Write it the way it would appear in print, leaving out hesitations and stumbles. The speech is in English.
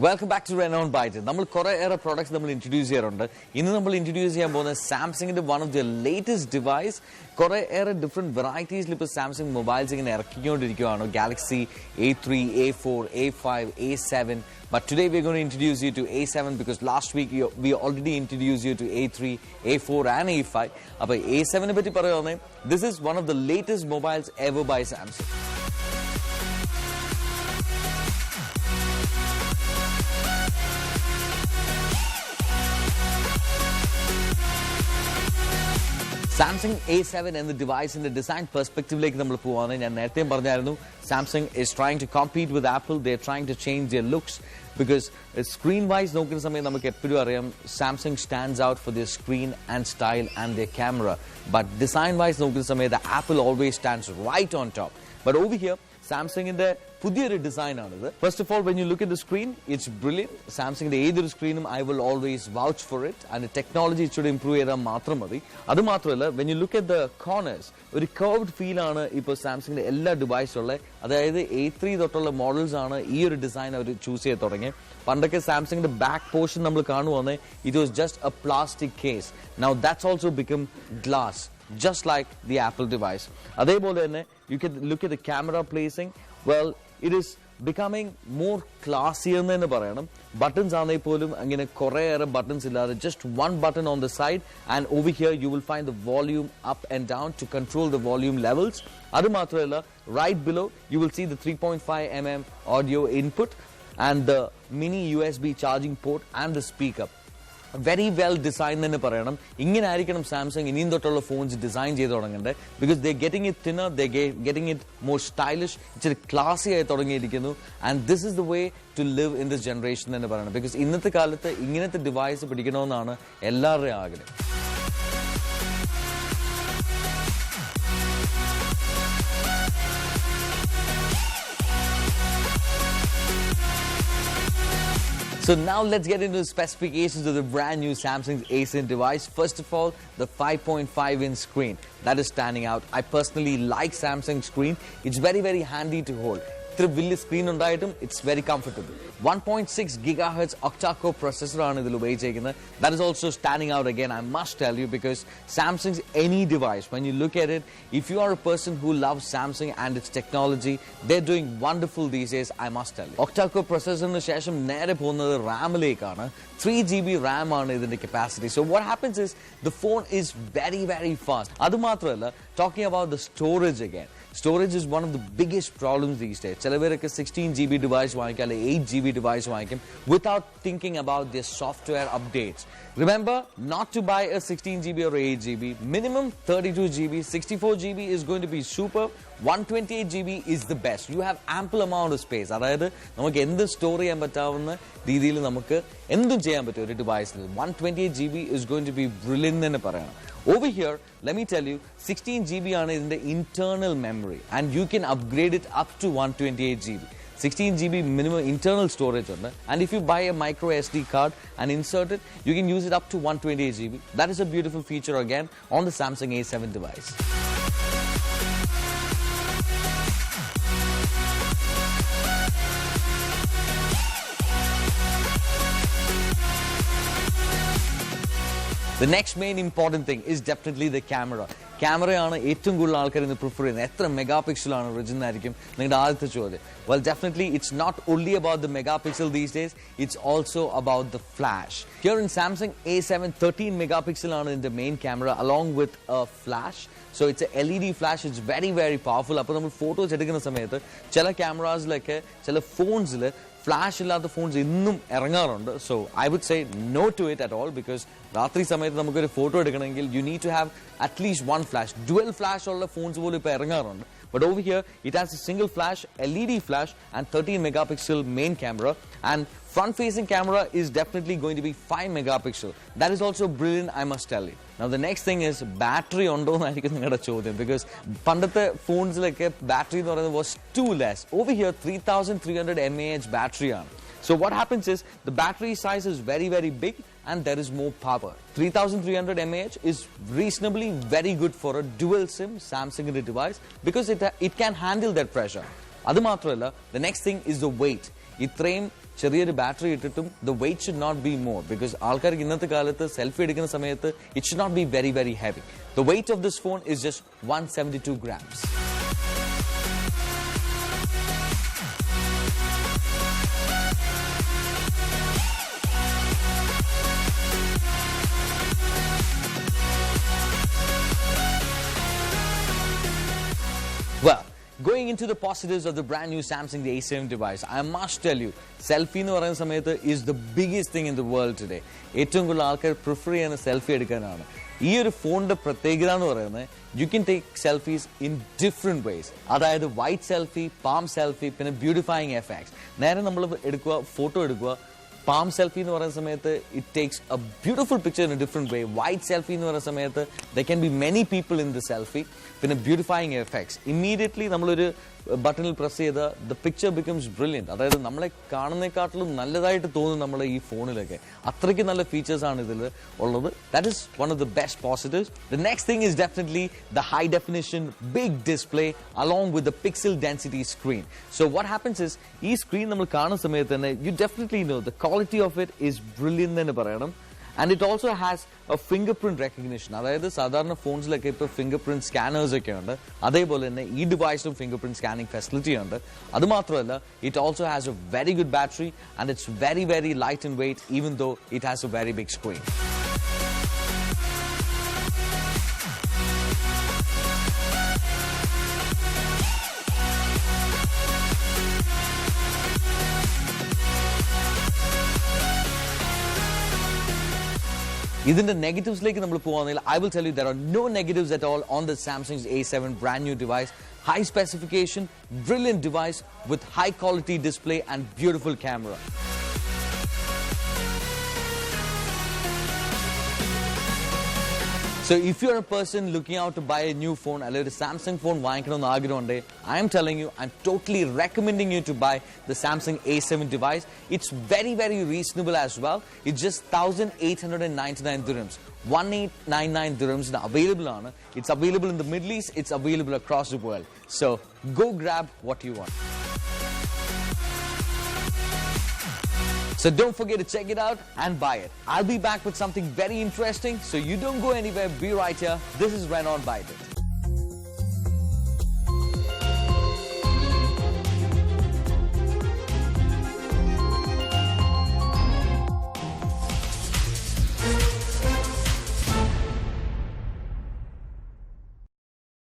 Welcome back to Renowned Byte. We have products that we introduce here. We introduce Samsung, one of the latest devices. Different varieties of Samsung mobiles Galaxy A3, A4, A5, A7. But today we're going to introduce you to A7 because last week we already introduced you to A3, A4 and A5. A7, this is one of the latest mobiles ever by Samsung. Samsung A7 and the device in the design perspective, Samsung is trying to compete with Apple. They're trying to change their looks because screen-wise, Samsung stands out for their screen and style and their camera. But design-wise, the Apple always stands right on top. But over here, Samsung in the design. First of all, when you look at the screen, it's brilliant. Samsung in the either screen, I will always vouch for it, and the technology should improve. When you look at the corners, a curved feel Samsung the device A3 models design choose Samsung the back portion it was just a plastic case. Now that's also become glass, just like the Apple device. You can look at the camera placing. Well, it is becoming more classier than the buttons are buttons just one button on the side, and over here you will find the volume up and down to control the volume levels. Right below you will see the 3.5mm audio input and the mini USB charging port and the speaker. Very well designed in Samsung in phones designed because they're getting it thinner, they're getting it more stylish, it's classy, and this is the way to live in this generation because in the device So now let's get into the specifications of the brand new Samsung A7 device. First of all, the 5.5-inch screen. That is standing out. I personally like Samsung screen. It's very, very handy to hold. Screen on item, it's very comfortable. 1.6 GHz octa-core processor. That is also standing out again, I must tell you, because Samsung's any device, when you look at it, if you are a person who loves Samsung and its technology, they're doing wonderful these days, I must tell you. Octa-core processor RAM 3 GB RAM in the capacity. So what happens is the phone is very, very fast. Talking about the storage again. Storage is one of the biggest problems these days. 16 GB device 8 GB device without thinking about their software updates. Remember not to buy a 16 GB or 8 GB. Minimum 32 GB. 64 GB is going to be super. 128 GB is the best. You have ample amount of space. That is, store device. 128 GB is going to be brilliant. Over here, let me tell you, 16 GB is in the internal memory, and you can upgrade it up to 128 GB. 16 GB minimum internal storage, and if you buy a micro SD card and insert it, you can use it up to 128 GB. That is a beautiful feature again on the Samsung A7 device. The next main important thing is definitely the camera. Camera is the preferred. Megapixel original. Well, definitely it's not only about the megapixel these days, it's also about the flash. Here in Samsung A7, 13 megapixel in the main camera along with a flash. So it's a LED flash, it's very, very powerful. Photos cameras like phones flash the phones so I would say no to it at all, because ratri samayathu photo you need to have at least one flash. Dual flash phones but over here it has a single flash, LED flash, and 13 megapixel main camera, and front facing camera is definitely going to be 5 megapixel. That is also brilliant, I must tell you. Now the next thing is battery because pandate phones battery was too less. Over here 3300 mAh battery on. So what happens is the battery size is very, very big and there is more power. 3300 mAh is reasonably very good for a dual SIM Samsung device because it can handle that pressure. The next thing is the weight. This ചെറിയൊരു battery ഇട്ടിട്ടും the weight should not be more because ആൾക്കാർക്ക് ഇന്നത്തെ കാലത്ത് selfie എടുക്കുന്ന സമയത്ത് it should not be very very heavy. The weight of this phone is just 172 grams. Well, going into the positives of the brand new Samsung A7 device, I must tell you, selfie എന്ന് പറയുന്ന സമയത്ത് is the biggest thing in the world today. ഏറ്റവും കൂടുതൽ ആൾക്കാർ prefer ചെയ്യുന്ന selfie എടുക്കാനാണ്. ഈ ഒരു ഫോണിന്റെ പ്രത്യേകത എന്ന് പറയുന്നത് you can take selfies in different ways. അതായത് വൈറ്റ് സെൽഫി, പാം സെൽഫി, പിന്നെ ബ്യൂട്ടിഫൈയിങ് എഫക്ട്സ്. നേരെ നമ്മൾ എടുക്കുക, ഫോട്ടോ എടുക്കുക. Palm selfie എന്ന് പറയുന്ന സമയത്ത് it takes a beautiful picture in a different way. Wide selfie എന്ന് പറയുന്ന സമയത്ത് there can be many people in the selfie. പിന്നെ beautifying effects. Immediately നമ്മളൊരു ബട്ടണിൽ പ്രസ് ചെയ്ത the picture becomes brilliant. അതായത് നമ്മളെ കാണുന്നേക്കാട്ടിലും നല്ലതായിട്ട് തോന്നും നമ്മളെ ഈ ഫോണിലൊക്കെ. അത്രയ്ക്ക് നല്ല ഫീച്ചേഴ്സ് ആണ് ഇതിൽ ഉള്ളത്. That is one of the best positives. The next thing is definitely the high definition big display along with the pixel density screen. So what happens is ഈ സ്ക്രീൻ നമ്മൾ കാണുന്ന സമയത്ത് തന്നെ you definitely know the quality of it is brilliant എന്ന് പറയണം. And it also has a fingerprint recognition. അതായത് സാധാരണ ഫോൺസിലൊക്കെ ഇപ്പോൾ ഫിംഗർപ്രിന്റ് സ്കാനേഴ്സ് ഒക്കെ ഉണ്ട്. അതേപോലെ തന്നെ ഈ ഡിവൈസിലും ഫിംഗർപ്രിന്റ് സ്കാനിങ് ഫെസിലിറ്റി ഉണ്ട്. അതുമാത്രമല്ല it also has a very good battery and it's very very light in weight even though it has a very big screen. ഇതിന്റെ നെഗറ്റീവ്സിലേക്ക് നമ്മൾ പോകുകയാണെങ്കിൽ I will tell you there are no negatives at all on the Samsung's A7 brand new device. High specification, brilliant device with high quality display and beautiful camera. So if you're a person looking out to buy a new phone, or a Samsung phone വാങ്ങിക്കണമെന്ന് ആഗ്രഹമുണ്ട്, I am telling you, I'm totally recommending you to buy the Samsung A7 device. It's very very reasonable as well. It's just 1,899 dirhams. 1,899 dirhams available on. It's available in the Middle East. It's available across the world. So go grab what you want. So don't forget to check it out and buy it. I'll be back with something very interesting, so you don't go anywhere. Be right here. This is Ren on Byte.